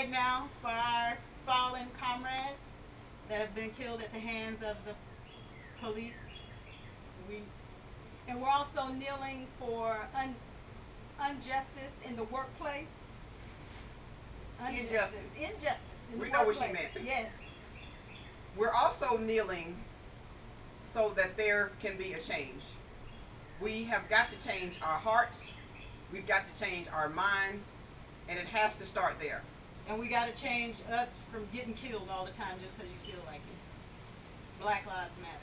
right now for our fallen comrades that have been killed at the hands of the police. And we're also kneeling for injustice in the workplace. Injustice. Injustice in the We know what workplace. she meant. Yes. We're also kneeling so that there can be a change. We have got to change our hearts. We've got to change our minds. And it has to start there. And we got to change us from getting killed all the time just because you feel like it. Black Lives Matter.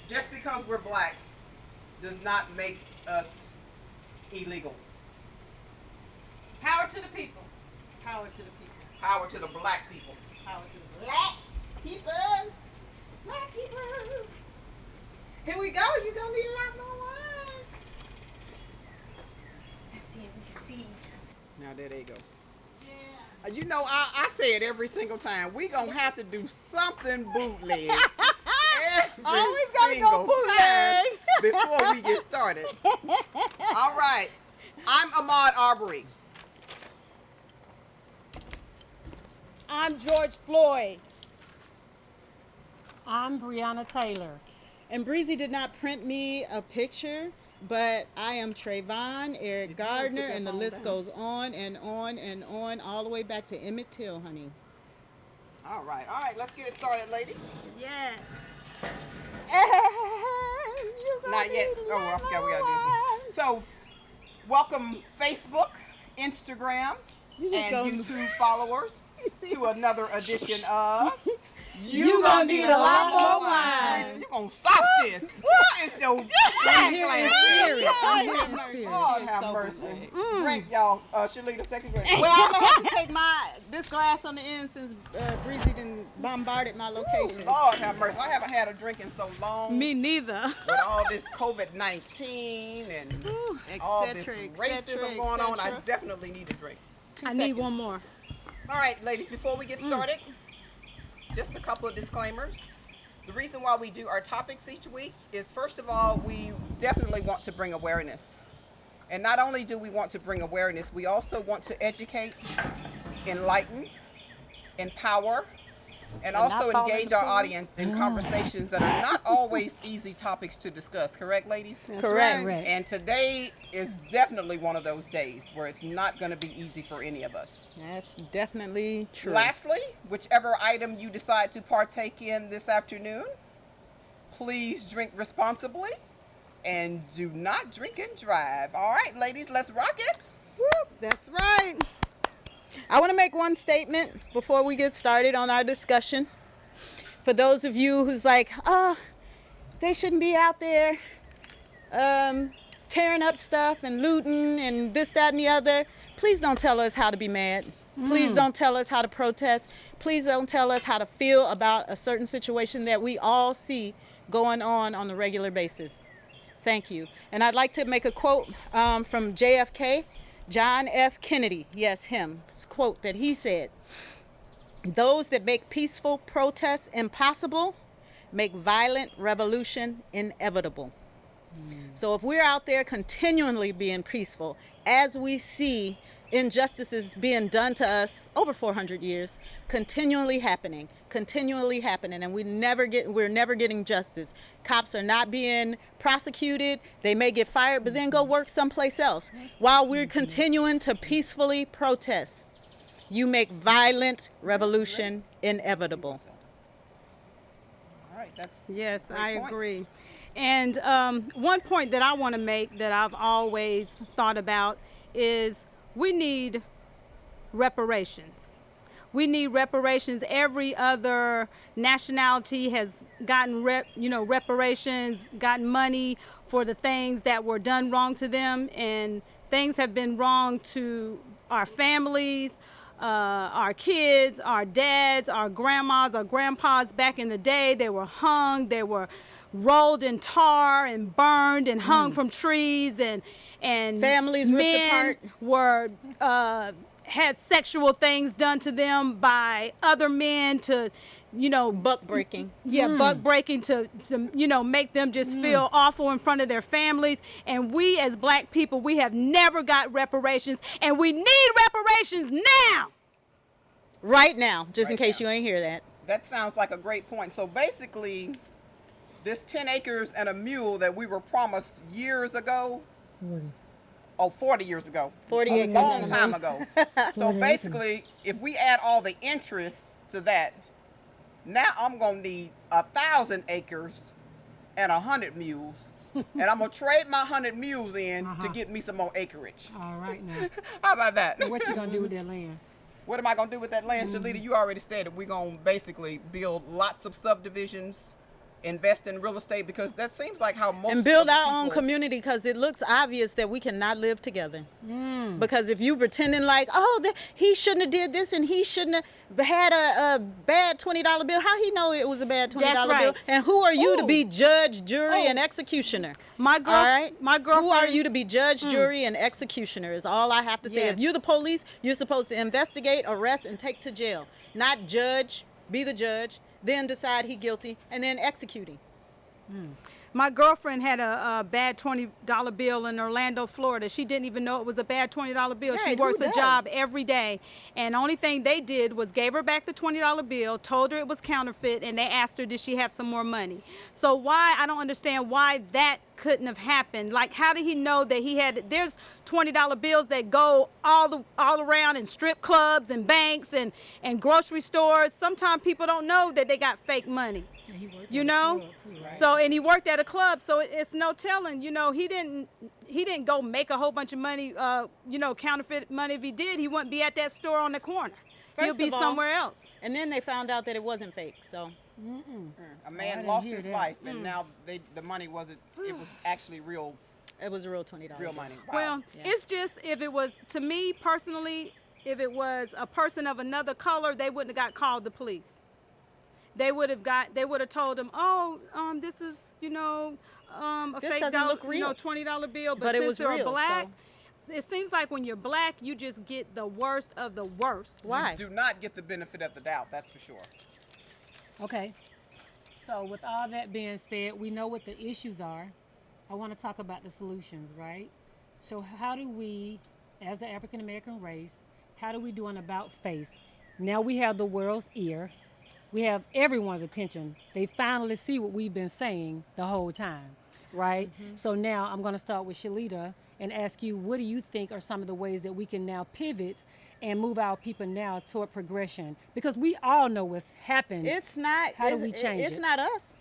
Just because we're black does not make us illegal. Power to the people. Power to the people. Power to the black people. Power to the black people. Black people. Here we go. You're going to need a lot more wine. Let's see if we can see each other. Now there they go. Yeah. You know, I say it every single time. We gonna have to do something bootleg. Always gotta go bootleg before we get started. All right. I'm Ahmaud Arbery. I'm George Floyd. I'm Breonna Taylor. And Breezy did not print me a picture, but I am Trayvon, Eric Gardner, and the list goes on and on and on, all the way back to Emmett Till, honey. All right, let's get it started, ladies. Yeah. Not yet. Oh, I forgot we gotta do this. So, welcome Facebook, Instagram, and YouTube followers to another edition of You Gonna Need a Lot More Wine. You gonna stop this? What is your glass here? Lord have mercy. Drink, y'all. Shalita, second drink. Well, I'm gonna have to take this glass on the end since Breezy done bombarded my location. Lord have mercy. I haven't had a drink in so long. Me neither. With all this COVID-19 and all this racism going on, I definitely need a drink. I need one more. All right, ladies, before we get started, just a couple of disclaimers. The reason why we do our topics each week is, first of all, we definitely want to bring awareness. And not only do we want to bring awareness, we also want to educate, enlighten, empower, and also engage our audience in conversations that are not always easy topics to discuss. Correct, ladies? That's correct. Right. And today is definitely one of those days where it's not going to be easy for any of us. That's definitely true. Lastly, whichever item you decide to partake in this afternoon, please drink responsibly and do not drink and drive. All right, ladies, let's rock it. Whoop, that's right. I want to make one statement before we get started on our discussion. For those of you who's like, they shouldn't be out there tearing up stuff and looting and this, that, and the other. Please don't tell us how to be mad. Please don't tell us how to protest. Please don't tell us how to feel about a certain situation that we all see going on a regular basis. Thank you. And I'd like to make a quote from JFK, John F. Kennedy. Yes, him. It's a quote that he said, "Those that make peaceful protests impossible make violent revolution inevitable." So if we're out there continually being peaceful, as we see injustices being done to us over 400 years, continually happening, and we're never getting justice. Cops are not being prosecuted. They may get fired, but then go work someplace else. While we're continuing to peacefully protest, you make violent revolution inevitable. All right, that's Yes, I points. agree. And one point that I want to make that I've always thought about is we need reparations. We need reparations. Every other nationality has gotten reparations, gotten money for the things that were done wrong to them, and things have been wrong to our families, our kids, our dads, our grandmas, our grandpas. Back in the day, they were hung, they were rolled in tar and burned and hung from trees, and families ripped men apart. were had sexual things done to them by other men to Buck breaking. buck breaking to make them just feel awful in front of their families. And we as black people, we have never got reparations, and we need reparations now. right now, just in Right case now. you ain't hear that. That sounds like a great point. So basically, this 10 acres and a mule that we were promised years ago, 40 years ago, 40 a acres long and a time mule. ago. So basically, if we add all the interest to that, now I'm gonna need 1,000 acres and 100 mules, and I'm gonna trade my 100 mules in to get me some more acreage. All right now. How about that? What you gonna do with that land? What am I gonna do with that land, Shalita? You already said it. We're gonna basically build lots of subdivisions, invest in real estate, because that seems like how most And build of the our own people- community, because it looks obvious that we cannot live together. Because if you pretending like, oh, he shouldn't have did this and he shouldn't have had a bad $20 bill, how he know it was a bad $20 That's bill? right. And who are you to Ooh. be judge, jury, Oh. and executioner? My All right? my girlfriend. Who are you to be judge, jury, and executioner is all I have to say. Yes. If you're the police, you're supposed to investigate, arrest, and take to jail. Not judge, be the judge, then decide he guilty, and then execute him. My girlfriend had a bad $20 bill in Orlando, Florida. She didn't even know it was a bad $20 bill. She Right, who works a does? job every day. And the only thing they did was gave her back the $20 bill, told her it was counterfeit, and they asked her, did she have some more money? So why, I don't understand why that couldn't have happened. Like, how did he know that he had, there's $20 bills that go all around in strip clubs and banks and grocery stores. Sometimes people don't know that they got fake money. Yeah, he worked You at a know, club too, right? so and he worked at a club, so it's no telling. You know, he didn't go make a whole bunch of money. Counterfeit money. If he did, he wouldn't be at that store on the corner. He'll First be of all- somewhere else. And then they found out that it wasn't fake. So A man didn't lost hear his that. life, and now the money wasn't. It was actually real it was a real $20. money. Wow. Well, Yeah. it's just if it was, to me personally, if it was a person of another color, they wouldn't have got called the police. They would have told him, oh, this is, a This fake doesn't look real. $20 bill, But it since was they're real, black, so- it seems like when you're black, you just get the worst of the worst. Why? You do not get the benefit of the doubt. That's for sure. Okay. So with all that being said, we know what the issues are. I want to talk about the solutions, right? So how do we, as the African American race, how do we do an about face? Now we have the world's ear. We have everyone's attention. They finally see what we've been saying the whole time, right? So now I'm going to start with Shalita and ask you, what do you think are some of the ways that we can now pivot and move our people now toward progression? Because we all know what's happened. It's not. How do it's- we change It's it? not us.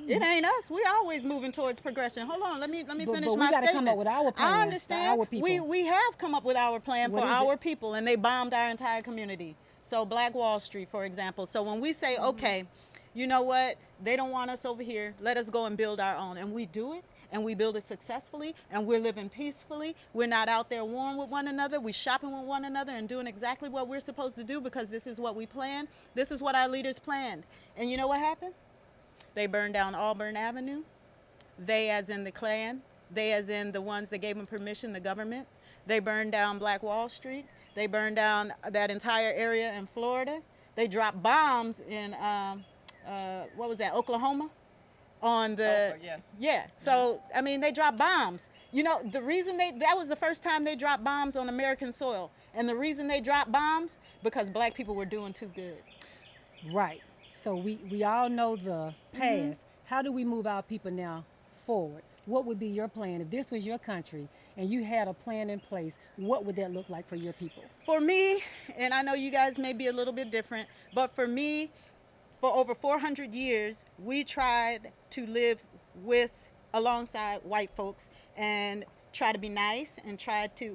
It ain't us. We always moving towards progression. Hold on, let me finish but we my gotta come statement. up with our plan I for understand. our people. We have come up with our plan What for is our it? people, and they bombed our entire community. So Black Wall Street, for example. So when we say, okay, you know what, they don't want us over here, let us go and build our own, and we do it. And we build it successfully, and we're living peacefully. We're not out there warring with one another. We're shopping with one another and doing exactly what we're supposed to do, because this is what we planned. This is what our leaders planned. And you know what happened? They burned down Auburn Avenue. They as in the Klan. They as in the ones that gave them permission, the government. They burned down Black Wall Street. They burned down that entire area in Florida. They dropped bombs in, what was that, Oklahoma? On the, Tulsa, yes. yeah. So, I mean, they dropped bombs. You know, the reason that was the first time they dropped bombs on American soil. And the reason they dropped bombs, because black people were doing too good. Right. So we all know the past. How do we move our people now forward? What would be your plan if this was your country and you had a plan in place? What would that look like for your people? For me, and I know you guys may be a little bit different, but for me, for over 400 years, we tried to live alongside white folks and try to be nice and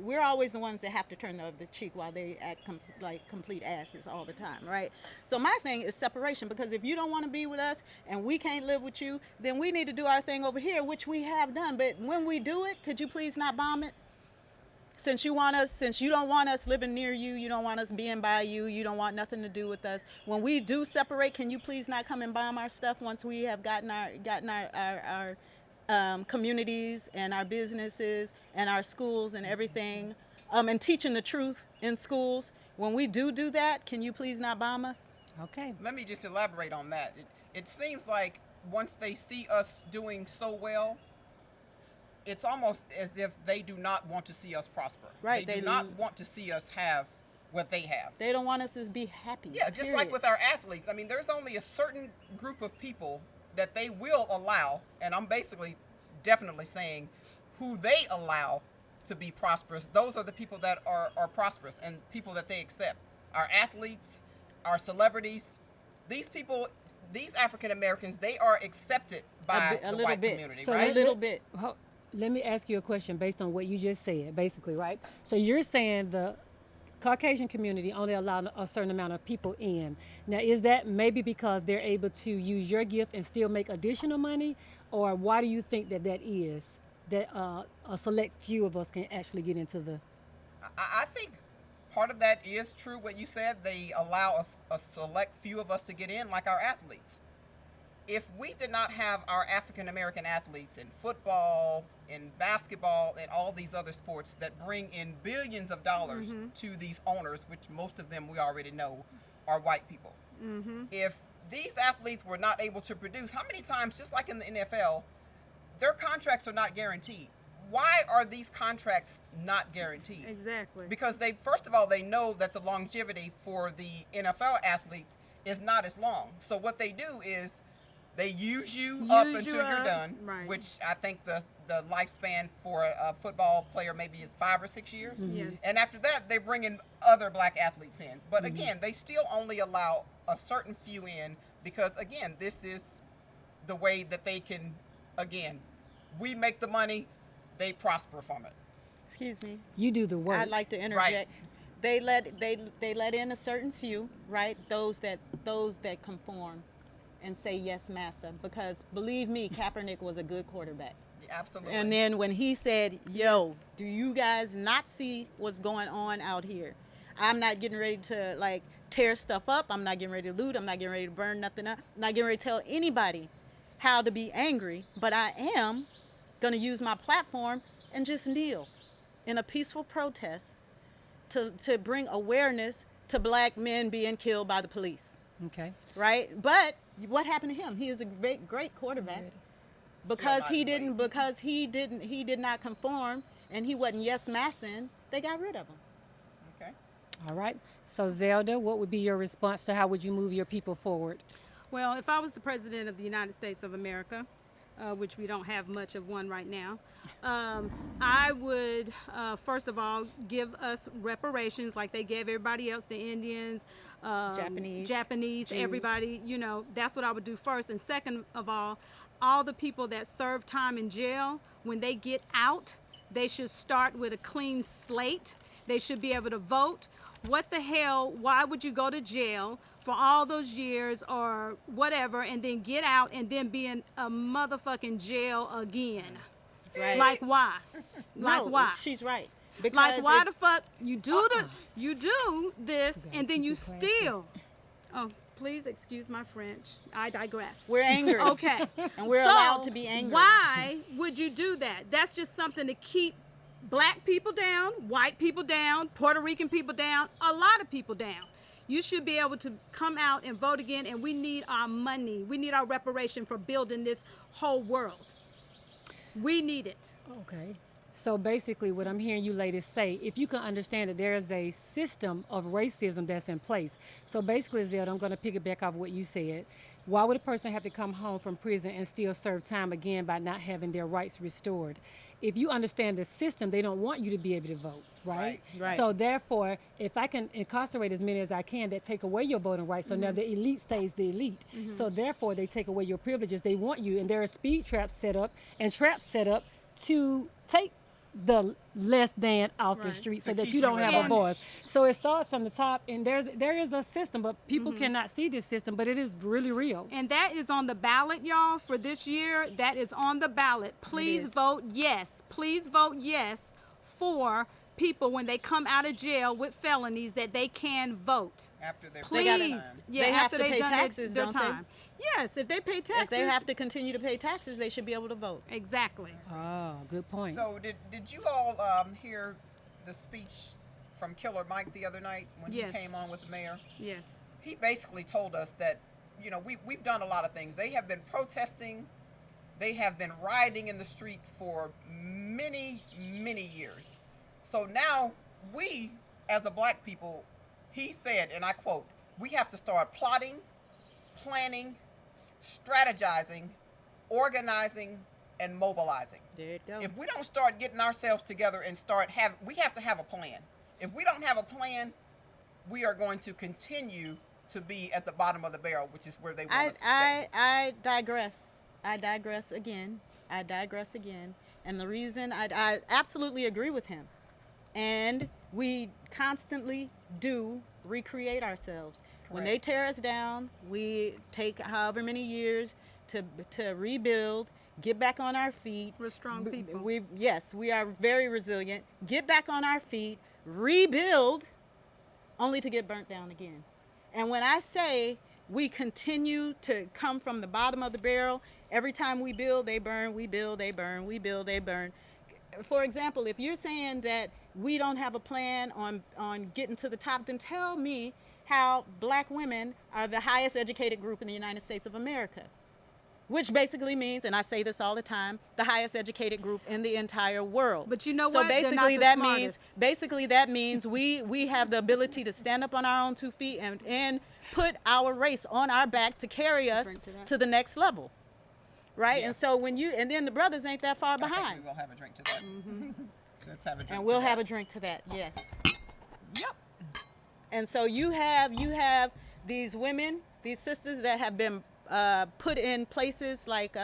we're always the ones that have to turn the other cheek while they act like complete asses all the time, right? So my thing is separation, because if you don't want to be with us and we can't live with you, then we need to do our thing over here, which we have done. But when we do it, could you please not bomb it? Since you don't want us living near you, you don't want us being by you, you don't want nothing to do with us. When we do separate, can you please not come and bomb our stuff once we have gotten our communities and our businesses and our schools and everything, and teaching the truth in schools? When we do that, can you please not bomb us? Okay. Let me just elaborate on that. It seems like once they see us doing so well, it's almost as if they do not want to see us prosper. Right, They do not want to see us have what they have. They don't want us to be happy. Yeah, just period. like with our athletes. I mean, there's only a certain group of people that they will allow, and I'm basically definitely saying who they allow to be prosperous. Those are the people that are prosperous and people that they accept. Our athletes, our celebrities, these people, these African Americans, they are accepted by the white community, So right? A little bit. Let me ask you a question based on what you just said, basically, right? So you're saying the Caucasian community only allow a certain amount of people in. Now, is that maybe because they're able to use your gift and still make additional money? Or why do you think that is? That a select few of us can actually get into the... I think part of that is true what you said. They allow a select few of us to get in, like our athletes. If we did not have our African American athletes in football, in basketball, and all these other sports that bring in billions of dollars to these owners, which most of them we already know are white people. If these athletes were not able to produce, how many times, just like in the NFL, their contracts are not guaranteed. Why are these contracts not guaranteed? Exactly. Because they, first of all, they know that the longevity for the NFL athletes is not as long. So what they do is they use you up until you're done, right. which I think the lifespan for a football player maybe is 5 or 6 years. Yeah. And after that, they bring in other black athletes in. But again, they still only allow a certain few in because, again, this is the way that they can, again, we make the money, they prosper from it. Excuse me. You do the work. I'd like to interject. They let in a certain few, right? Those that conform and say yes, massa. Because believe me, Kaepernick was a good quarterback. Yeah, absolutely. And then when he said, "Yo, do you guys not see what's going on out here? I'm not getting ready to like tear stuff up. I'm not getting ready to loot. I'm not getting ready to burn nothing up. I'm not getting ready to tell anybody how to be angry. But I am going to use my platform and just kneel in a peaceful protest to bring awareness to black men being killed by the police." Okay. Right? But what happened to him? He is a great quarterback. Because he did not conform and he wasn't yes massing, they got rid of him. Okay. All right. So Zelda, what would be your response to how would you move your people forward? Well, if I was the president of the United States of America, which we don't have much of one right now, I would, first of all, give us reparations like they gave everybody else, the Indians, Japanese, everybody, you know, that's what I would do first. And second of all the people that serve time in jail, when they get out, they should start with a clean slate. They should be able to vote. What the hell, why would you go to jail for all those years or whatever and then get out and then be in a motherfucking jail again? Right. Like why? Like No, why? she's right. Because Like why the fuck you do this and then you still, oh, please excuse my French. I digress. we're angry. Okay. And we're So, allowed to be angry. Why would you do that? That's just something to keep black people down, white people down, Puerto Rican people down, a lot of people down. You should be able to come out and vote again, and we need our money. We need our reparation for building this whole world. We need it. Okay. So basically what I'm hearing you ladies say, if you can understand that there is a system of racism that's in place. So basically, Zelda, I'm going to piggyback off what you said. Why would a person have to come home from prison and still serve time again by not having their rights restored? If you understand the system, they don't want you to be able to vote, right? Right. So therefore, if I can incarcerate as many as I can that take away your voting rights, so now the elite stays the elite. So therefore, they take away your privileges. They want you, and there are speed traps set up and traps set up to take the less than off the Right. street so To that keep you don't you in have a bondage. voice. So it starts from the top, and there is a system, but people cannot see this system, but it is really real. And that is on the ballot, y'all, for this year. That is on the ballot. Please is. vote yes. Please vote yes for people when they come out of jail with felonies that they can vote. After their Please. time. Yeah, They have after to they've pay done taxes, their don't they? time. Yes, if they pay taxes. If they have to continue to pay taxes, they should be able to vote. Exactly. Oh, good point. So did you all hear the speech from Killer Mike the other night when Yes. he came on with the mayor? Yes. He basically told us that, you know, we've done a lot of things. They have been protesting. They have been rioting in the streets for many, many years. So now we, as a black people, He said, and I quote, we have to start plotting, planning, strategizing, organizing, and mobilizing. There you go. If we don't start getting ourselves together and we have to have a plan. If we don't have a plan, we are going to continue to be at the bottom of the barrel, which is where they want us to stay. I digress. I digress again. And the reason I absolutely agree with him. And we constantly do recreate ourselves. When they tear us down, we take however many years to rebuild, get back on our feet. We're strong people. We are very resilient. Get back on our feet, rebuild, only to get burnt down again. And when I say we continue to come from the bottom of the barrel, every time we build, they burn, we build, they burn, we build, they burn. For example, if you're saying that we don't have a plan on getting to the top, then tell me how black women are the highest educated group in the United States of America. Which basically means, and I say this all the time, the highest educated group in the entire world. But you know so what? basically They're not the that means we have the ability to stand up on our own 2 feet and put our race on our back to carry us to the next level. Right? Yeah. And so and then the brothers ain't that far I think behind. we will have a drink to that. Let's have a drink. And we'll have a drink to that. Yes. Yep. And so you have these women, these sisters that have been put in places like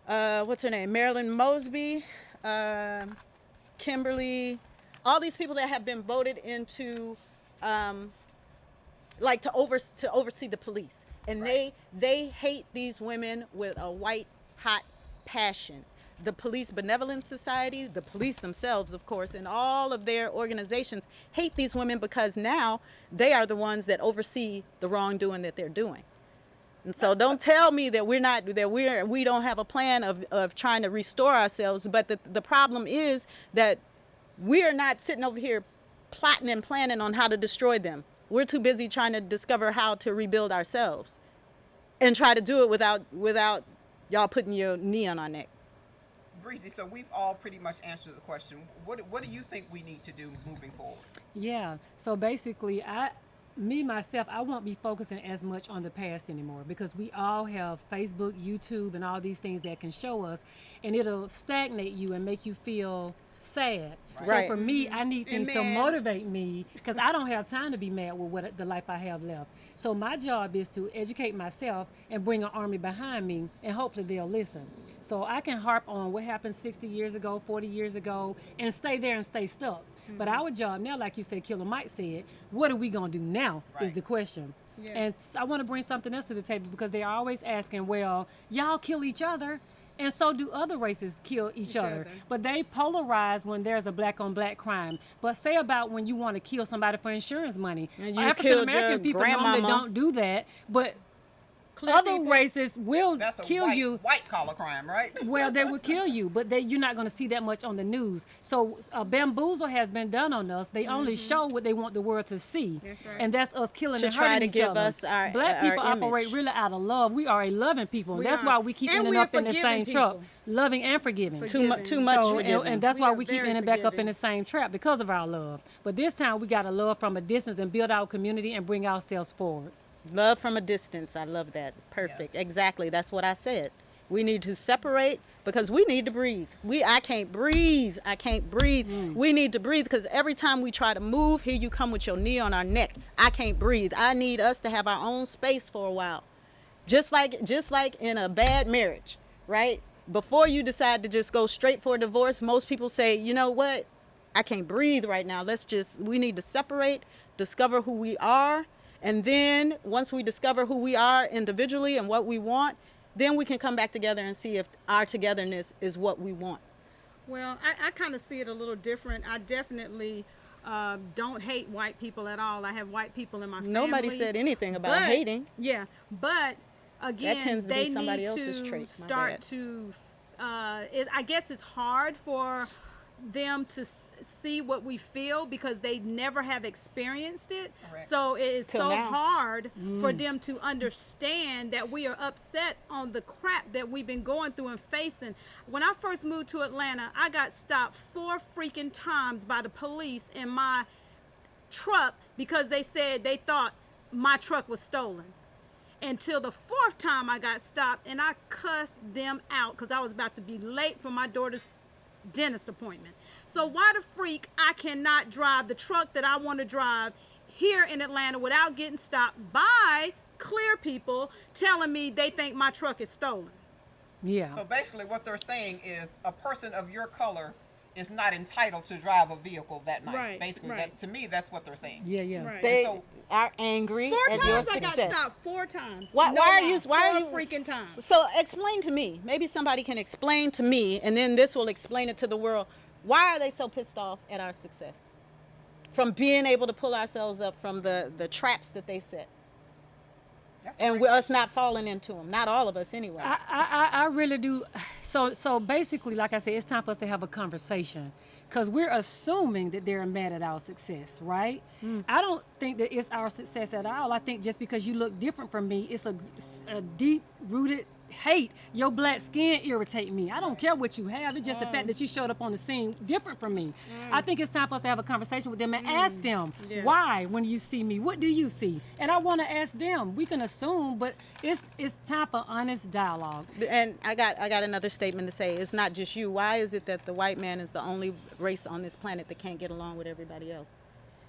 what's her name, Marilyn Mosby, Kimberly, all these people that have been voted into like to oversee the police, and Right. they hate these women with a white hot passion. The Police Benevolent Society, the police themselves, of course, and all of their organizations hate these women because now they are the ones that oversee the wrongdoing that they're doing. And so don't tell me that we don't have a plan of trying to restore ourselves. But the problem is that we are not sitting over here plotting and planning on how to destroy them. We're too busy trying to discover how to rebuild ourselves and try to do it without y'all putting your knee on our neck. Breezy, so we've all pretty much answered the question. What do you think we need to do moving forward? Yeah. So basically, I won't be focusing as much on the past anymore, because we all have Facebook, YouTube, and all these things that can show us, and it'll stagnate you and make you feel sad. Right. So Right. for me, I need things to mad. motivate me, because I don't have time to be mad with the life I have left. So my job is to educate myself and bring an army behind me, and hopefully they'll listen. So I can harp on what happened 60 years ago, 40 years ago, and stay there and stay stuck. But our job now, like you said, Killer Mike said, what are we going to do now is Right. the question. Yes. And I want to bring something else to the table, because they're always asking, well, y'all kill each other, and so do other races kill each other. But they polarize when there's a black on black crime. But say about when you want to kill somebody for insurance money. And you African killed American your people normally grandmama. don't do that, but Clip other people. races will That's a kill you. white collar crime, right? Well, they will kill you, but you're not going to see that much on the news. So bamboozle has been done on us. They only show what they want the world to see. That's right. And that's us killing To and try hurting to each give other. us our- Black our people operate image. really out of love. We are a loving people. We That's are. why we keep And ending we are up in the same forgiving truck. people. Loving and forgiving. Forgiving. Too much So, forgiving. and that's We why are we keep very ending back up in forgiving. the same trap, because of our love. But this time we got to love from a distance and build our community and bring ourselves forward. Love from a distance. I love that. Perfect. Exactly. That's what I said. We need to separate because we need to breathe. I can't breathe. We need to breathe because every time we try to move, here you come with your knee on our neck. I can't breathe. I need us to have our own space for a while. Just like in a bad marriage, right? Before you decide to just go straight for a divorce, most people say, you know what? I can't breathe right now. We need to separate, discover who we are. And then once we discover who we are individually and what we want, then we can come back together and see if our togetherness is what we want. Well, I kind of see it a little different. I definitely don't hate white people at all. I have white people in my family. Nobody said anything about hating. Yeah, but again, tends to be they somebody need else's to trait. My start bad. to. I guess it's hard for them to see what we feel because they never have experienced it. Correct. So it is Till so now. hard for them to understand that we are upset on the crap that we've been going through and facing. When I first moved to Atlanta, I got stopped 4 freaking times by the police in my truck because they said they thought my truck was stolen. Until the fourth time I got stopped, and I cussed them out because I was about to be late for my daughter's dentist appointment. So why the freak I cannot drive the truck that I want to drive here in Atlanta without getting stopped by clear people telling me they think my truck is stolen? Yeah. So basically what they're saying is a person of your color is not entitled to drive a vehicle that nice. Right, Basically, right. that, to me, that's what they're saying. Yeah, yeah. Right. They So- are angry Four at your times I got success. stopped. 4 times. Why No are lie. you? Why are you? Four freaking times. So explain to me. Maybe somebody can explain to me, and then this will explain it to the world. Why are they so pissed off at our success? From being able to pull ourselves up from the traps that they set, That's and great. us not falling into them. Not all of us, anyway. I really do. So basically, like I said, it's time for us to have a conversation because we're assuming that they're mad at our success, right? I don't think that it's our success at all. I think just because you look different from me, it's a deep-rooted hate. Your black skin irritate me. I don't care what you have. It's just the fact that you showed up on the scene different from me. I think it's time for us to have a conversation with them and ask them why when you see me. What do you see? And I want to ask them. We can assume, but it's time for honest dialogue. And I got another statement to say. It's not just you. Why is it that the white man is the only race on this planet that can't get along with everybody else?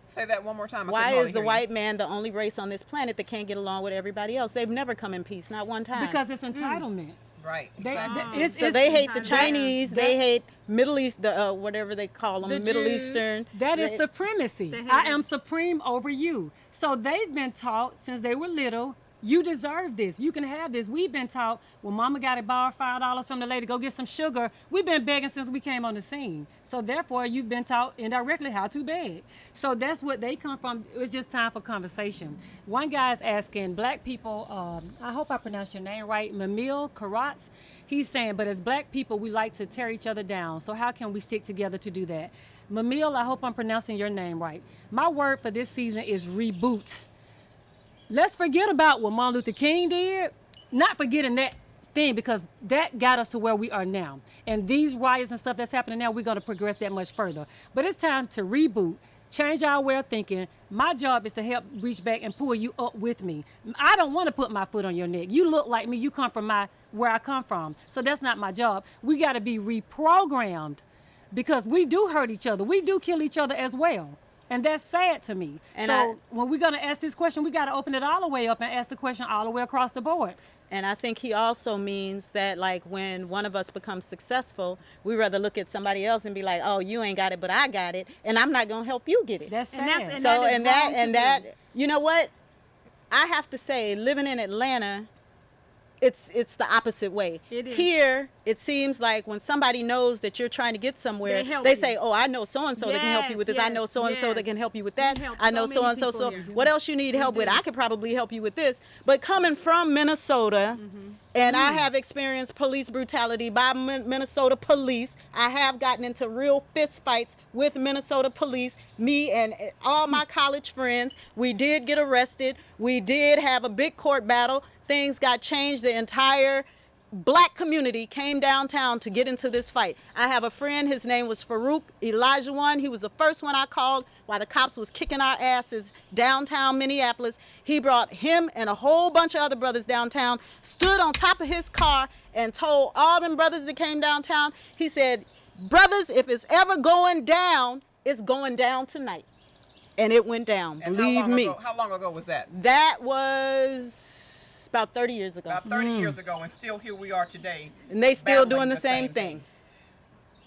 Say that one more time. I Why couldn't hardly is the hear you. white man the only race on this planet that can't get along with everybody else? They've never come in peace, not one time. Because it's entitlement. Right. They, Exactly. So they hate the That- Chinese, they hate Middle East, whatever they call them, The Middle Jews. Eastern. That is They- supremacy. They hate I it. am supreme over you. So they've been taught since they were little, you deserve this. You can have this. We've been taught, well, mama got to borrow $5 from the lady, go get some sugar. We've been begging since we came on the scene. So therefore, you've been taught indirectly how to beg. So that's what they come from. It's just time for conversation. One guy's asking, black people, I hope I pronounced your name right, Mamil Karatz. He's saying, but as black people, we like to tear each other down. So how can we stick together to do that? Mamil, I hope I'm pronouncing your name right. My word for this season is reboot. Let's forget about what Martin Luther King did, not forgetting that thing because that got us to where we are now. And these riots and stuff that's happening now, we're going to progress that much further. But it's time to reboot, change our way of thinking. My job is to help reach back and pull you up with me. I don't want to put my foot on your neck. You look like me. You come from where I come from. So that's not my job. We got to be reprogrammed because we do hurt each other. We do kill each other as well. And that's sad to me. And So when we're going to ask this question, we got to open it all the way up and ask the question all the way across the board. And I think he also means that, like, when one of us becomes successful, we rather look at somebody else and be like, oh, you ain't got it, but I got it, and I'm not going to help you get it. That's sad. And that's- So, is and wrong to do. that, you know what? I have to say, living in Atlanta, it's the opposite way. It is. Here, it seems like when somebody knows that you're trying to get somewhere, They help they you. say, oh, I know so-and-so that can help you with this. I know Yes, so-and-so that yes. can help you with that. We help I know so many so-and-so. people So here. what else you need help with? do. I could probably help you with this. But coming from Minnesota, and I have experienced police brutality by Minnesota police. I have gotten into real fist fights with Minnesota police. Me and all my college friends, we did get arrested. We did have a big court battle. Things got changed. The entire black community came downtown to get into this fight. I have a friend, his name was Farouk Elijah. He was the first one I called while the cops was kicking our asses downtown Minneapolis. He brought him and a whole bunch of other brothers downtown, stood on top of his car and told all them brothers that came downtown, he said, brothers, if it's ever going down, it's going down tonight. And it went down, And believe me. How long ago was that? That was about 30 years ago. About 30 years ago, and still here we are today. And they still battling doing the same thing. things.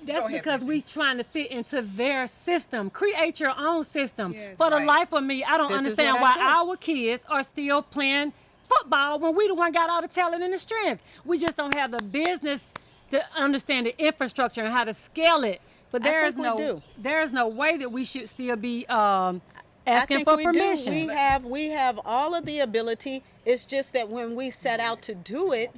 That's Go ahead, because we Prissy. trying to fit into their system. Create your own system. Yes. For the Right. life of me, I don't This is understand what I why said. our kids are still playing football when we the one got all the talent and the strength. We just don't have the business to understand the infrastructure and how to scale it. But I there is think we no do. there is no way that we should still be I asking think for we permission. do. We have all of the ability. It's just that when we set out to do it,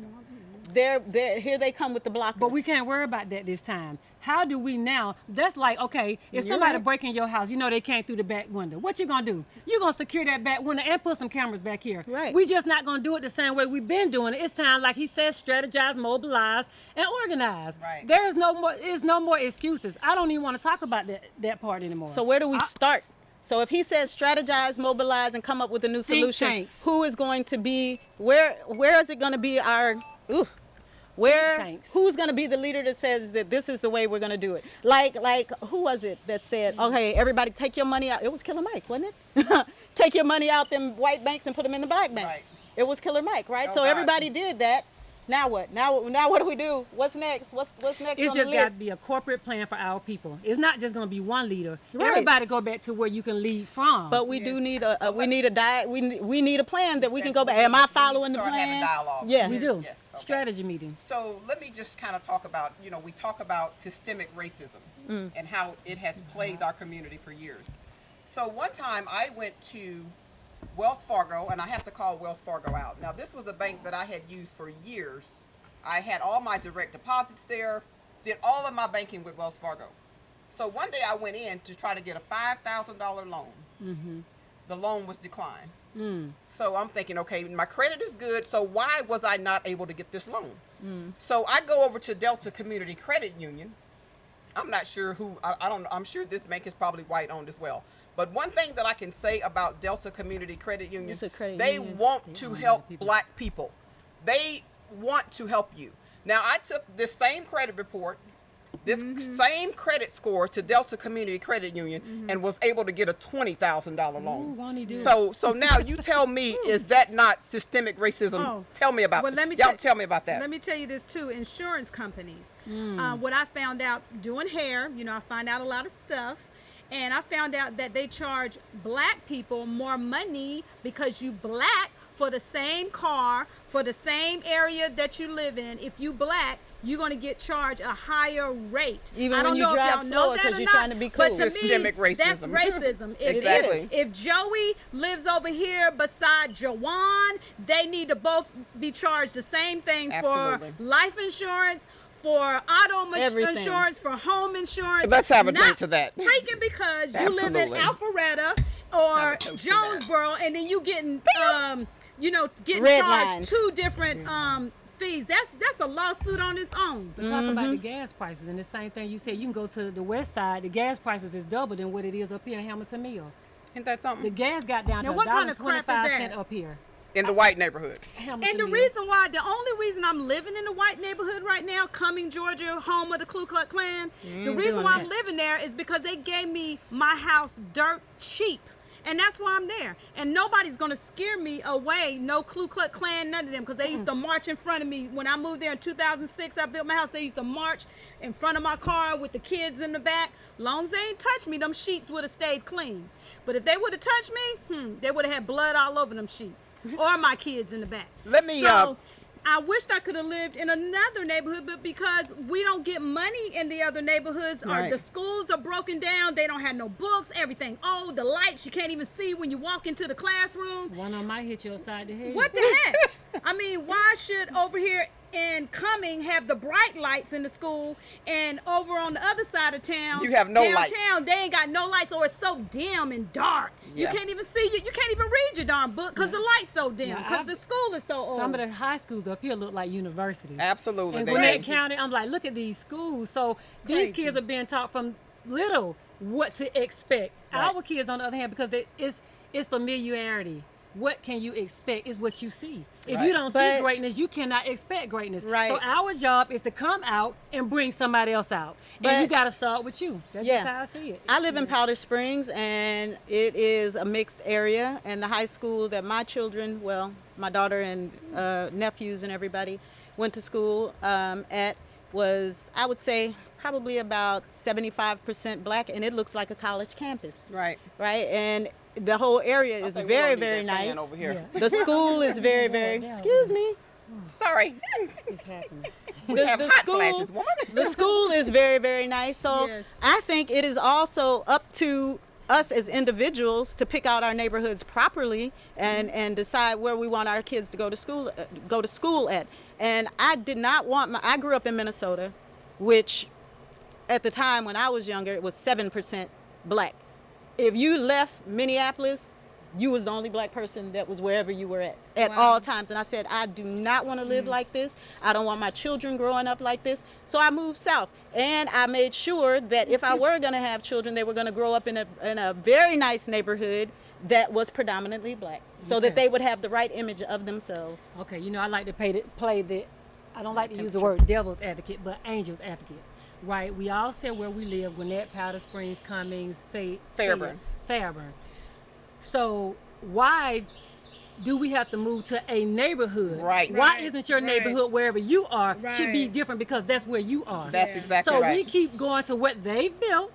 here they come with the blockers. But we can't worry about that this time. How do we now? That's like, okay, if You're somebody right. break in your house, you know they came through the back window. What you gonna do? You gonna secure that back window and put some cameras back here. Right. We just not gonna do it the same way we've been doing it. It's time, like he says, strategize, mobilize, and organize. Right. There is no more excuses. I don't even want to talk about that part anymore. So where do we start? So if he says strategize, mobilize, and come up with a new solution, tanks. who is going to be, where is it going to be our, where, tanks. who's going to be the leader that says that this is the way we're going to do it? Like, who was it that said, okay, everybody take your money out? It was Killer Mike, wasn't it? Take your money out them white banks and put them in the black banks. Right. It was Killer Mike, right? Oh, So God. everybody did that. Now what? Now what do we do? What's next? What's next It's on the just got to list? be a corporate plan for our people. It's not just going to be one leader. Right. Everybody go back to where you can lead from. But we do need we need a diet. We need a plan that we can go back. Am I following the Start having plan? dialogue. Yeah. we do. Yes, okay. Strategy meetings. So let me just kind of talk about, we talk about systemic racism and how it has plagued our community for years. So one time I went to Wells Fargo, and I have to call Wells Fargo out. Now, this was a bank that I had used for years. I had all my direct deposits there, did all of my banking with Wells Fargo. So one day I went in to try to get a $5,000 loan. The loan was declined. So I'm thinking, okay, my credit is good, so why was I not able to get this loan? So I go over to Delta Community Credit Union. I'm not sure who, I don't know, I'm sure this bank is probably white owned as well. But one thing that I can say about Delta Community Credit Union, It's a credit they union. want to help black people. They want to help you. Now, I took this same credit report, this same credit score to Delta Community Credit Union and was able to get a $20,000 loan. won't he do it? So now you tell me, is that not systemic racism? Oh. Tell me about Well, that. let me Y'all tell- tell me about that. Let me tell you this too. Insurance companies. What I found out doing hair, I find out a lot of stuff. And I found out that they charge black people more money because you black for the same car, for the same area that you live in. If you black, you're going to get charged a higher rate. Even I when don't you know drive if y'all slower know that 'cause or you're not, trying to be but cool. to Systemic me, that's racism. racism. Exactly. If Joey lives over here beside Jawan, they need to both be charged the same thing Absolutely. for life insurance, for auto Everything. insurance, for home insurance. Let's have a drink Not to that. Freaking because you live in Absolutely. Alpharetta or have a toast to that. Jonesboro, and then you getting getting Red charged lines. 2 different fees. That's a lawsuit on its own. But talk about the gas prices, and the same thing you said. You can go to the west side. The gas prices is double than what it is up here in Hamilton Mill. Isn't that The something? gas got down Now, to what kind of crap is $1.25 that? up here. In the white neighborhood. Hamilton And the Mill. the only reason I'm living in the white neighborhood right now, Cumming, Georgia, home of the Ku Klux Klan, the reason doing why I'm that. living there is because they gave me my house dirt cheap. And that's why I'm there. And nobody's going to scare me away. No Ku Klux Klan, none of them. Because they used to march in front of me. When I moved there in 2006, I built my house. They used to march in front of my car with the kids in the back. Long as they ain't touched me, them sheets would have stayed clean. But if they would have touched me, they would have had blood all over them sheets. Or my kids in the back. Let me, So, I wished I could have lived in another neighborhood, but because we don't get money in the other neighborhoods, or Right. the schools are broken down, they don't have no books, everything. Oh, the lights you can't even see when you walk into the classroom. One of them might hit you upside the head. What the heck? I mean, why should over here in Cumming have the bright lights in the school, and over on the other side of town, You have no downtown, lights. they ain't got no lights, or it's so dim and dark. Yeah. You can't even see you can't even read your darn book because the light's so dim, Yeah, because I've- the school is so old. Some of the high schools up here look like universities. Absolutely. In they Gwinnett do. County, I'm like, look at these schools. So crazy. these kids are being taught from little what to expect. Right. Our kids, on the other hand, because it's familiarity. What can you expect is what you see. If Right. you don't But- see greatness, you cannot expect greatness. Right. So our job is to come out and bring somebody else out. And But- you got to start with you. That's Yeah. just how I see it. I live in Powder Springs, and it is a mixed area. And the high school that my children, well, my daughter and nephews and everybody went to school at was, I would say, probably about 75% black, and it looks like a college campus. Right. Right? And the whole area I is think we very, don't need very that fan nice. Over here. Yeah. The school is very, very, Yeah. excuse me. Sorry. It's happening. We have hot flashes, woman. The school is very, very nice. So Yes. I think it is also up to us as individuals to pick out our neighborhoods properly and decide where we want our kids to go to school at. And I did not want I grew up in Minnesota, which at the time when I was younger, it was 7% black. If you left Minneapolis, you was the only black person that was wherever you were at Wow. all times. And I said, I do not want to live like this. I don't want my children growing up like this. So I moved south, and I made sure that if I were going to have children, they were going to grow up in a very nice neighborhood that was predominantly black, so that they would have the right image of themselves. Okay, you know, I like to play the, I don't like to use the word devil's advocate, but angel's advocate, right? We all said where we live: Gwinnett, Powder Springs, Cummings, Fairburn. Fairburn. So why do we have to move to a neighborhood? Right. Why Right, isn't your right. neighborhood wherever you are should be Right. different, because that's where you are? That's exactly So right. we keep going to what they built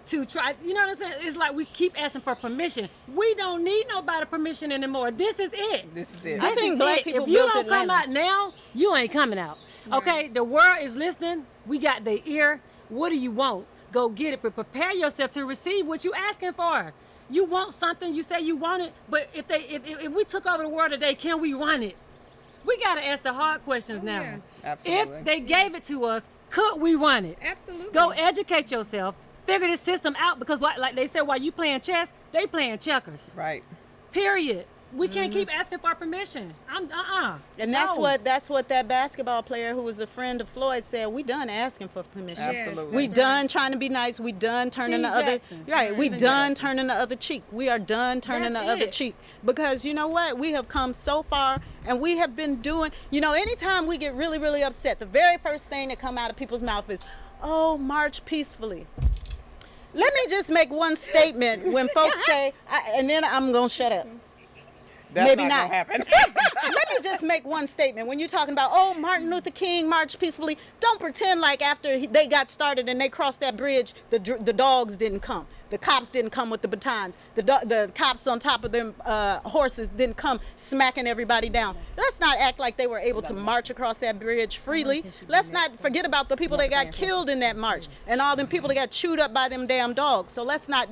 to try, you know what I'm saying? It's like we keep asking for permission. We don't need nobody permission anymore. This is it. This is it. I This think is black it. people If you built don't come Atlanta. out now, you ain't coming out. Okay? The world is listening. We got their ear. What do you want? Go get it, but prepare yourself to receive what you asking for. You want something, you say you want it, but if we took over the world today, can we run it? We got to ask the hard questions now. yeah. Absolutely. If they gave it to us, could we run it? Absolutely. Go educate yourself, figure this system out, because like they said, while you playing chess, they playing checkers. Right. Period. We can't keep asking for permission. And that's No. what that basketball player who was a friend of Floyd said. We done asking for permission. Yes, Absolutely. We that's done right. trying to be nice. We done turning Steve the other Jackson. right. We Stephen done Jackson. turning the other cheek. We are done turning That's the other it. cheek, because you know what? We have come so far, and we have been doing. You know, anytime we get really, really upset, the very first thing that come out of people's mouth is, "Oh, march peacefully." Let me just make one statement when folks say, and then I'm gonna shut up. That's Maybe not not. gonna happen. Let me just make one statement. When you're talking about, oh, Martin Luther King marched peacefully, don't pretend like after they got started and they crossed that bridge, the dogs didn't come. The cops didn't come with the batons. The cops on top of them horses didn't come smacking everybody down. Let's not act like they were able to march across that bridge freely. Let's not forget about the people that got killed in that march and all them people that got chewed up by them damn dogs. So let's not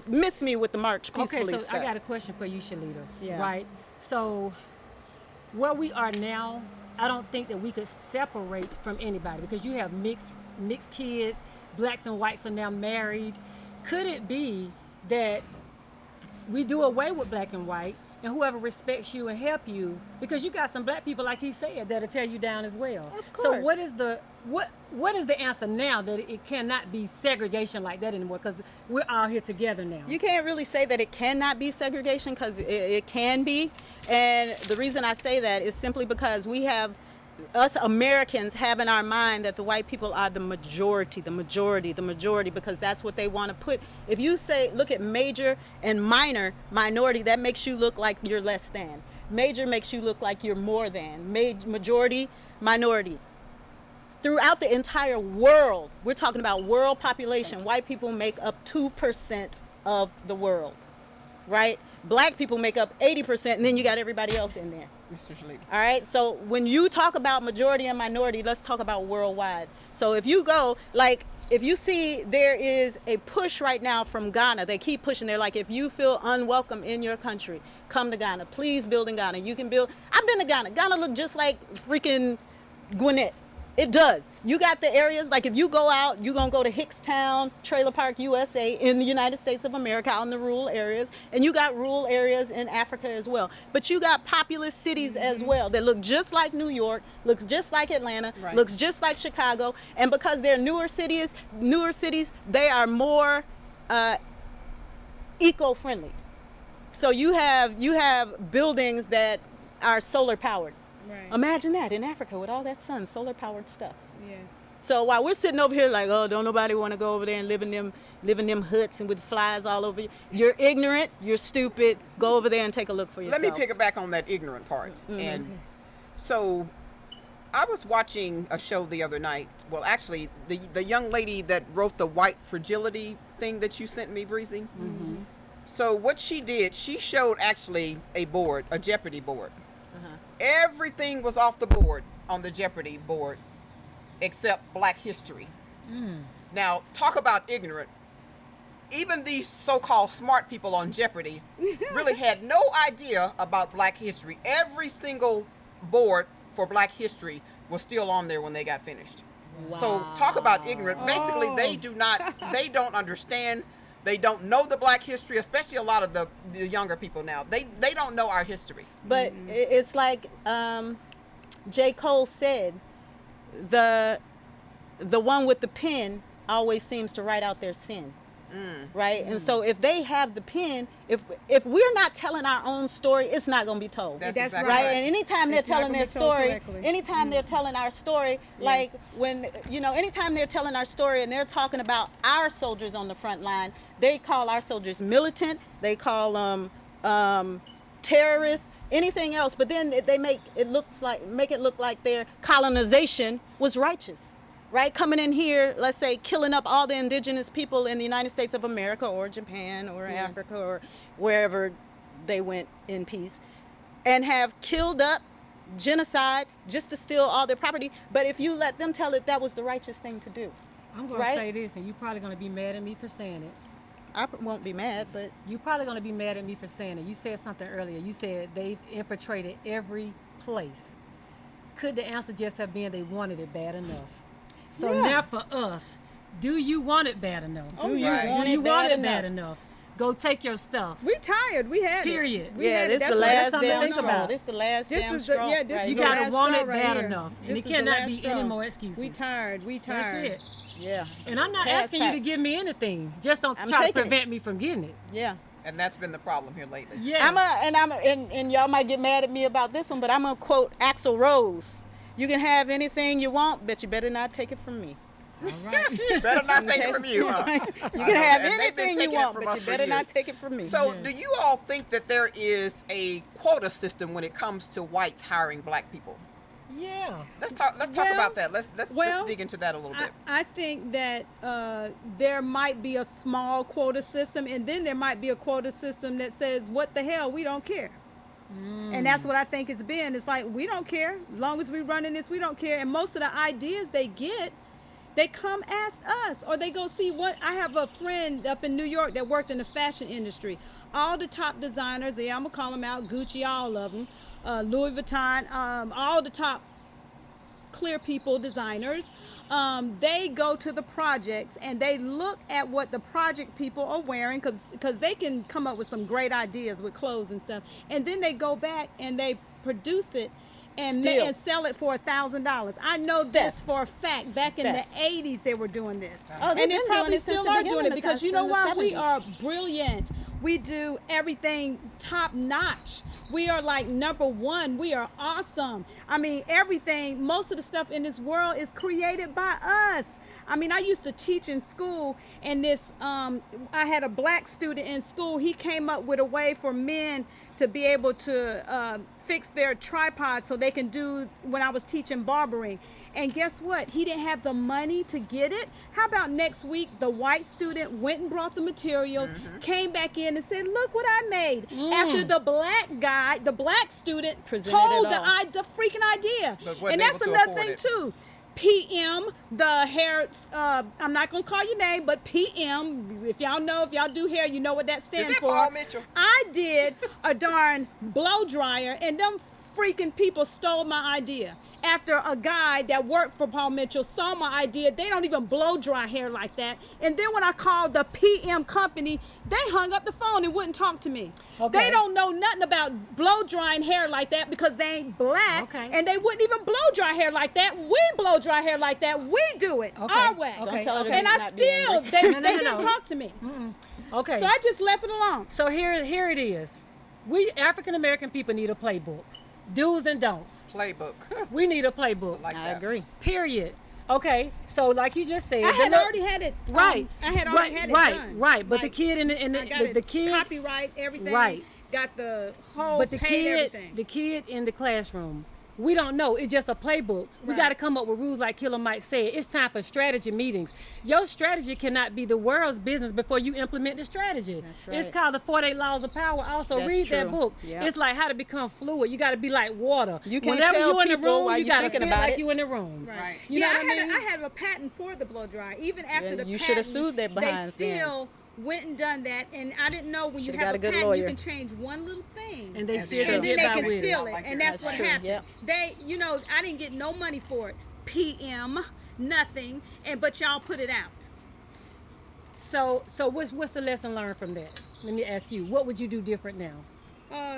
miss me with the march peacefully Okay, so stuff. I got a question for you, Shalita. Yeah. Right? So, where we are now, I don't think that we could separate from anybody, because you have mixed kids, blacks and whites are now married. Could it be that we do away with black and white, and whoever respects you and help you, because you got some black people, like he said, that'll tear you down as well. Of So course. what is the answer now that it cannot be segregation like that anymore? Because we're all here together now. You can't really say that it cannot be segregation, because it can be. And the reason I say that is simply because us Americans have in our mind that the white people are the majority, because that's what they want to put. If you say, look at major and minor minority, that makes you look like you're less than. Major makes you look like you're more than. Majority, minority. Throughout the entire world, we're talking about world population, white people make up 2% of the world, right? Black people make up 80%, and then you got everybody else in there. Mr. Shalita. All right, so when you talk about majority and minority, let's talk about worldwide. So if you go, like, if you see there is a push right now from Ghana, they keep pushing. They're like, if you feel unwelcome in your country, come to Ghana. Please build in Ghana. You can build. I've been to Ghana. Ghana look just like freaking Gwinnett. It does. You got the areas, like if you go out, you're going to go to Hickstown, Trailer Park, USA, in the United States of America, out in the rural areas. And you got rural areas in Africa as well. But you got populous cities as well that look just like New York, looks just like Atlanta, Right. looks just like Chicago. And because they're newer cities, they are more eco-friendly. So you have buildings that are solar powered. Right. Imagine that in Africa with all that sun, solar powered stuff. Yes. So while we're sitting over here like, oh, don't nobody want to go over there and live in them huts and with flies all over you. You're ignorant, you're stupid. Go over there and take a look for yourself. Let me pick it back on that ignorant part. And so I was watching a show the other night. Well, actually, the young lady that wrote the white fragility thing that you sent me, Breezy. So what she did, she showed actually a board, a Jeopardy board. Everything was off the board on the Jeopardy board except Black history. Now, talk about ignorant. Even these so-called smart people on Jeopardy really had no idea about Black history. Every single board for Black history was still on there when they got finished. So talk about ignorant. Basically, they don't understand They don't know the black history, especially a lot of the younger people now. They don't know our history. But it's like J. Cole said, the one with the pen always seems to write out their sin. Right? And so if they have the pen, if we're not telling our own story, it's not going to be told. That's That's exactly right? right. And anytime they're It's not telling gonna their be told story, correctly. anytime they're telling our story, like when, anytime they're telling our story and they're talking about our soldiers on the front line, they call our soldiers militant, they call them terrorists, anything else, but then they make it look like their colonization was righteous. Right, coming in here, let's say, killing up all the indigenous people in the United States of America or Japan or Africa or wherever they went in peace, and have killed up, genocide, just to steal all their property. But if you let them tell it, that was the righteous thing to do. I'm going Right? to say this, and you're probably going to be mad at me for saying it. I won't be mad, but You're probably going to be mad at me for saying it. You said something earlier. You said they've infiltrated every place. Could the answer just have been they wanted it bad enough? So Yeah. now for us, do you want it bad enough? do you Right. want Do you it want bad it bad enough? enough? Go take your stuff. We tired. We had Period. it. We Yeah, had this it. the That's last something to damn think straw. about. This the last This damn is the, straw. yeah, this right is You the here. gotta last want straw it right bad here. enough. And This it is the cannot last be straw. any more excuses. We tired. We tired. That's it. Yeah. And I'm not Pass asking you to back. give me anything. Just don't I'm try to taking it. prevent me from getting it. Yeah. And that's been the problem here lately. Yeah. And y'all might get mad at me about this one, but I'm gonna quote Axl Rose. You can have anything you want, but you better not take it from me. All right. Better not take it from you, huh? You I can know, have and they've been anything you taking it want, from but us you for better not years. take it from me. So, do you all think that there is a quota system when it comes to whites hiring black people? Yeah. Let's talk Well, about that. Let's well, dig into that a little bit. I think that there might be a small quota system, and then there might be a quota system that says, what the hell, we don't care. And that's what I think it's been. It's like, we don't care. As long as we're running this, we don't care. And most of the ideas they get, they come ask us, or they go see what. I have a friend up in New York that worked in the fashion industry. All the top designers, yeah, I'm going to call them out, Gucci, all of them, Louis Vuitton, all the top clear people, designers, they go to the projects and they look at what the project people are wearing, because they can come up with some great ideas with clothes and stuff, and then they go back and they produce it and Still. and sell it for $1,000. I know this for a fact. Back in the 80s, they were doing this, Oh, they've and they been probably doing it since still the are beginning doing it, of because time, you know since the what? We 70s. are brilliant. We do everything top notch. We are like number one. We are awesome. I mean, everything, most of the stuff in this world is created by us. I mean, I used to teach in school, and I had a black student in school. He came up with a way for men to be able to fix their tripod so they can do, when I was teaching barbering. And guess what? He didn't have the money to get it. How about next week, the white student went and brought the materials, came back in and said, look what I made. After the black student Presented told it all. the freaking idea. But wasn't And that's able to another afford thing it. too. PM, the hair, I'm not going to call your name, but PM, if y'all do hair, you know what that stands Is that for. Paul Mitchell? I did a darn blow dryer, and them freaking people stole my idea. After a guy that worked for Paul Mitchell saw my idea, they don't even blow dry hair like that. And then when I called the PM company, they hung up the phone and wouldn't talk to me. Okay. They don't know nothing about blow drying hair like that, because they ain't black, Okay. and they wouldn't even blow dry hair like that. We blow dry hair like that. We do it Okay. our way. Okay. Don't tell her to And I not be still, angry. they No, no, didn't no. talk to me. Okay. So I just left it alone. So here it is. We African American people need a playbook. Do's and don'ts. Playbook. We need a playbook. Like I that. agree. Period. Okay. So like you just said, I had the- already had it. right. I had already had it right, done. Right. But the Like, kid and I got the kid, copyright, everything. Right. Got the whole but the paid kid, everything. the kid in the classroom. We don't know. It's just a playbook. We Right. got to come up with rules, like Killer Mike said. It's time for strategy meetings. Your strategy cannot be the world's business before you implement the strategy. That's right. It's called the 48 Laws of Power. Also, That's read that true. book. Yeah. It's like how to become fluid. You got to be like water. You can't Whenever tell you in the people room, while you you're got to thinking feel about like it. you in the room. Right. You know yeah, what I mean? I had a patent for the blow dryer. Even after Yeah, the you patent, shoulda sued their behinds they then. still went and done that. And I didn't know when Shoulda you got have a a good patent, you lawyer. can change one little thing. And they That's still true. can and then get they by can with it. steal I it, like and your that's what attitude. happened. Yep. They, I didn't get no money for it. PM, nothing, but y'all put it out. So what's the lesson learned from that? Let me ask you, what would you do different now?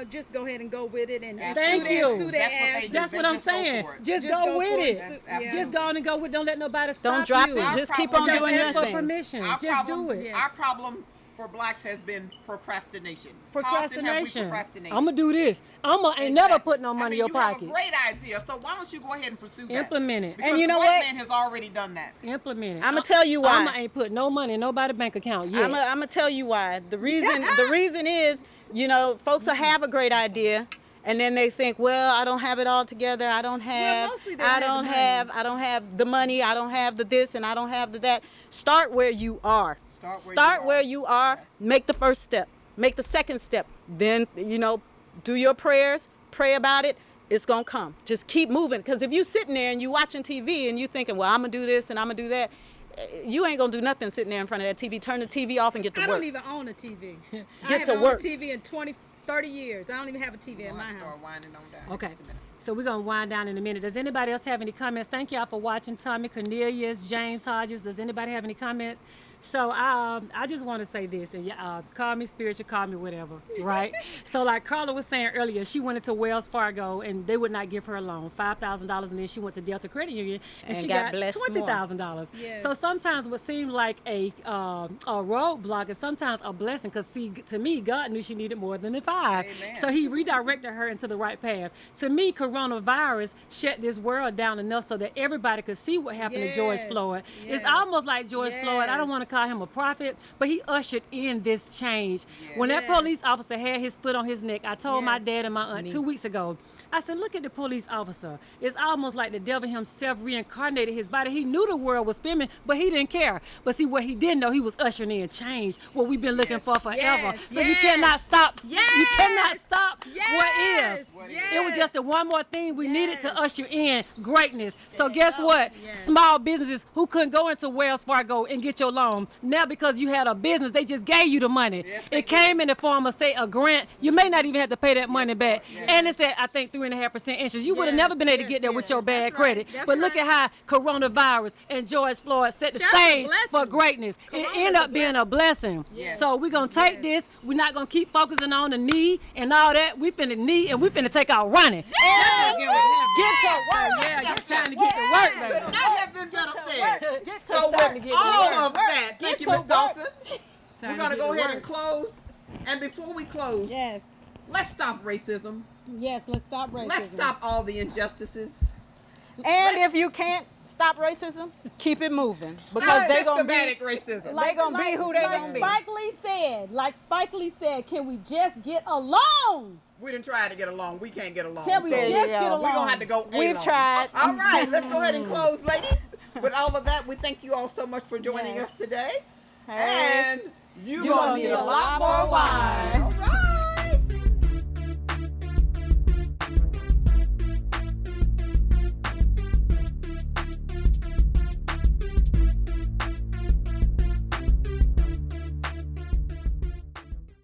Just go ahead and go with it and Thank sue you. Sue That's their what ass. they do. That's what I'm Just go saying. for it. Just Just go go with for it. it. That's Yeah. absolutely. Just go on and go with. Don't let nobody stop Don't drop you. it. Our Just keep problem on is- doing Just your ask for thing. permission. Our Just problem, do it. Yes. our problem for blacks has been procrastination. Procrastination. How often have we procrastinated? I'm gonna do this. Ain't never Exactly. put no money I mean, in your you pocket. have a great idea, so why don't you go ahead and pursue that? Implement it. Because And you know the white what? man has already done that. Implement it. I'ma tell you why. ain't put no money in nobody's bank account yet. I'm gonna tell you why. The reason is, folks will have a great idea, and then they think, well, I don't have it all together. I don't have. mostly they I have the don't money. have. I don't have the money. I don't have the this, and I don't have the that. Start where you are. Start where you are. Yes. Make the first step. Make the second step. Then do your prayers. Pray about it. It's gonna come. Just keep moving. Because if you sitting there and you watching TV and you thinking, well, I'm gonna do this and I'm gonna do that, you ain't gonna do nothing sitting there in front of that TV. Turn the TV off and get to I work. don't even own a TV. I Get haven't to owned work. a TV in 20, 30 years. I don't even have a TV in my house. Start winding on down. Okay, Just a minute. so we're gonna wind down in a minute. Does anybody else have any comments? Thank y'all for watching. Tommy, Cornelius, James Hodges. Does anybody have any comments? So I just want to say this, and call me spiritual, call me whatever, right? So like Carla was saying earlier, she went into Wells Fargo and they would not give her a loan, $5,000, and then she went to Delta Credit Union and she got blessed more. $20,000. Yes. So sometimes what seemed like a roadblock is sometimes a blessing, because see, to me, God knew she needed more than the five. Amen. So He redirected her into the right path. To me, coronavirus shut this world down enough so that everybody could see what happened to George Yes. Floyd. Yes. It's almost like George Floyd. I don't Yes. want to call him a prophet, but he ushered in this change. When that Yes. police officer had his foot on his neck, I told my Yes. dad and my aunt 2 weeks ago, I said, look at the police officer. It's almost like the devil himself reincarnated his body. He knew the world was spinning, but he didn't care. But see, what he didn't know, he was ushering in change, what we've been looking for forever. Yes. So you Yes. cannot stop. You Yes. cannot stop what Yes. is. What Yes. It was just the one more thing we needed to Yes. usher in greatness. So guess what? Yes. Small businesses who couldn't go into Wells Fargo and get your loan, now because you had a business, they just gave you the money. Yes, they It came in the form of, say, a grant. You may not even have to pay that money back. Yes. And it said, I think, 3.5% interest. You would have Yes, never been able to yes, get there with yes. your bad That's right. credit. That's But look right. at how coronavirus and George Floyd set the That's a stage for blessing. greatness. It Corona's ended a up being a blessing. Yes. So we're going to take this. We're not going to keep focusing on the knee and all that. We finna knee and we finna take out running. Get to work. Yeah, it's time to get to work, Could baby. not have been better said. Get So time to with get to all work. of that, thank you, to Ms. work. Dawson. Time We're to gonna get go to ahead work. and close. And before we close, Yes. let's stop racism. Yes, let's stop racism. Let's stop all the injustices. And if you can't stop racism, keep it moving, because Stop they gonna be systematic racism. they gonna be who they gonna be. Like Spike Lee said, can we just get along? We done tried to get along. We can't get along. Can we So just yeah. get We're along? we're gonna have to go. We've along. tried. All right, let's go ahead and close, ladies. With all of that, we thank you all so much for joining Yes. us today. Hey. And you're You gonna gonna need need a a lot lot more more wine. wine. All right.